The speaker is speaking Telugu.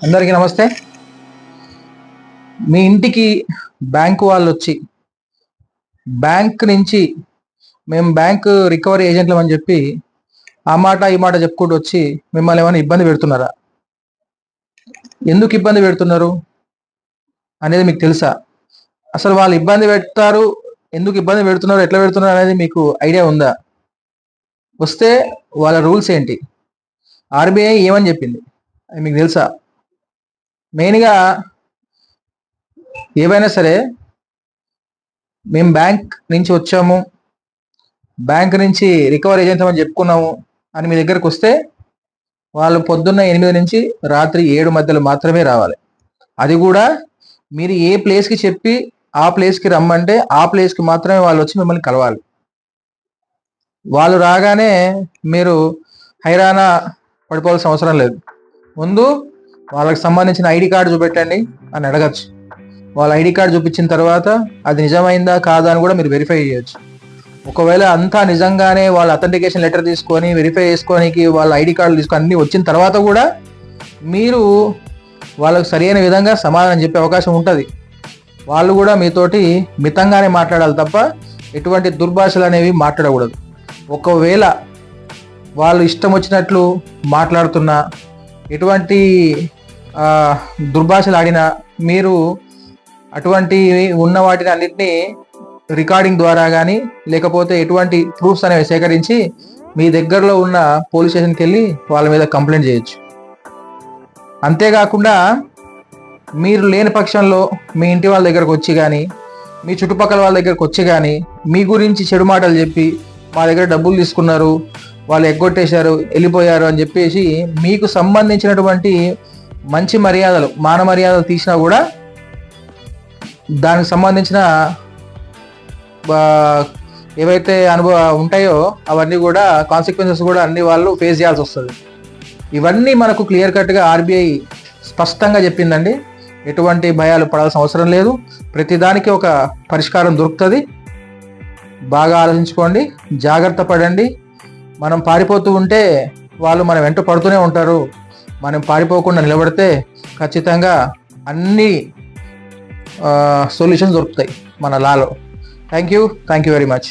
అందరికీ నమస్తే. మీ ఇంటికి బ్యాంకు వాళ్ళు వచ్చి బ్యాంక్ నుంచి మేము బ్యాంక్ రికవరీ ఏజెంట్లం అని చెప్పి ఆ మాట ఈ మాట చెప్పుకుంటూ వచ్చి మిమ్మల్ని ఏమైనా ఇబ్బంది పెడుతున్నారా? ఎందుకు ఇబ్బంది పెడుతున్నారు అనేది మీకు తెలుసా? అసలు వాళ్ళు ఇబ్బంది పెడతారు, ఎందుకు ఇబ్బంది పెడుతున్నారు, ఎట్లా పెడుతున్నారు అనేది మీకు ఐడియా ఉందా? వస్తే వాళ్ళ రూల్స్ ఏంటి, ఆర్బీఐ ఏమని చెప్పింది అది మీకు తెలుసా? మెయిన్గా ఏవైనా సరే మేము బ్యాంక్ నుంచి వచ్చాము, బ్యాంక్ నుంచి రికవరీ ఏజెంట్ అని చెప్పుకున్నాము అని మీ దగ్గరకు వస్తే వాళ్ళు పొద్దున్న 8 నుంచి రాత్రి 7 మధ్యలో మాత్రమే రావాలి. అది కూడా మీరు ఏ ప్లేస్కి చెప్పి ఆ ప్లేస్కి రమ్మంటే ఆ ప్లేస్కి మాత్రమే వాళ్ళు వచ్చి మిమ్మల్ని కలవాలి. వాళ్ళు రాగానే మీరు హైరానా పడిపోవాల్సిన అవసరం లేదు. ముందు వాళ్ళకి సంబంధించిన ఐడి కార్డు చూపెట్టండి అని అడగచ్చు. వాళ్ళ ఐడి కార్డు చూపించిన తర్వాత అది నిజమైందా కాదా అని కూడా మీరు వెరిఫై చేయొచ్చు. ఒకవేళ అంతా నిజంగానే వాళ్ళ అథెంటికేషన్ లెటర్ తీసుకొని వెరిఫై చేసుకోనికి వాళ్ళ ఐడి కార్డులు తీసుకొని అన్నీ వచ్చిన తర్వాత కూడా మీరు వాళ్ళకు సరైన విధంగా సమాధానం చెప్పే అవకాశం ఉంటుంది. వాళ్ళు కూడా మీతోటి మితంగానే మాట్లాడాలి తప్ప ఎటువంటి దుర్భాషలు అనేవి మాట్లాడకూడదు. ఒకవేళ వాళ్ళు ఇష్టం వచ్చినట్లు మాట్లాడుతున్నా, ఎటువంటి దుర్భాషలు ఆడినా మీరు అటువంటి ఉన్న వాటిని అన్నింటినీ రికార్డింగ్ ద్వారా కానీ లేకపోతే ఎటువంటి ప్రూఫ్స్ అనేవి సేకరించి మీ దగ్గరలో ఉన్న పోలీస్ స్టేషన్కి వెళ్ళి వాళ్ళ మీద కంప్లైంట్ చేయొచ్చు. అంతేకాకుండా మీరు లేని పక్షంలో మీ ఇంటి వాళ్ళ దగ్గరకు వచ్చి కానీ మీ చుట్టుపక్కల వాళ్ళ దగ్గరకు వచ్చి కానీ మీ గురించి చెడు మాటలు చెప్పి మా దగ్గర డబ్బులు తీసుకున్నారు, వాళ్ళు ఎగ్గొట్టేశారు, వెళ్ళిపోయారు అని చెప్పేసి మీకు సంబంధించినటువంటి మంచి మర్యాదలు, మాన మర్యాదలు తీసినా కూడా దానికి సంబంధించిన ఏవైతే ఉంటాయో అవన్నీ కూడా కాన్సిక్వెన్సెస్ కూడా అన్ని వాళ్ళు ఫేస్ చేయాల్సి వస్తుంది. ఇవన్నీ మనకు క్లియర్ కట్గా ఆర్బీఐ స్పష్టంగా చెప్పిందండి. ఎటువంటి భయాలు పడాల్సిన అవసరం లేదు. ప్రతిదానికి ఒక పరిష్కారం దొరుకుతుంది. బాగా ఆలోచించుకోండి, జాగ్రత్త పడండి. మనం పారిపోతూ ఉంటే వాళ్ళు మన వెంట పడుతూనే ఉంటారు. మనం పారిపోకుండా నిలబడితే ఖచ్చితంగా అన్ని సొల్యూషన్స్ దొరుకుతాయి మన లాలో. Thank you very much.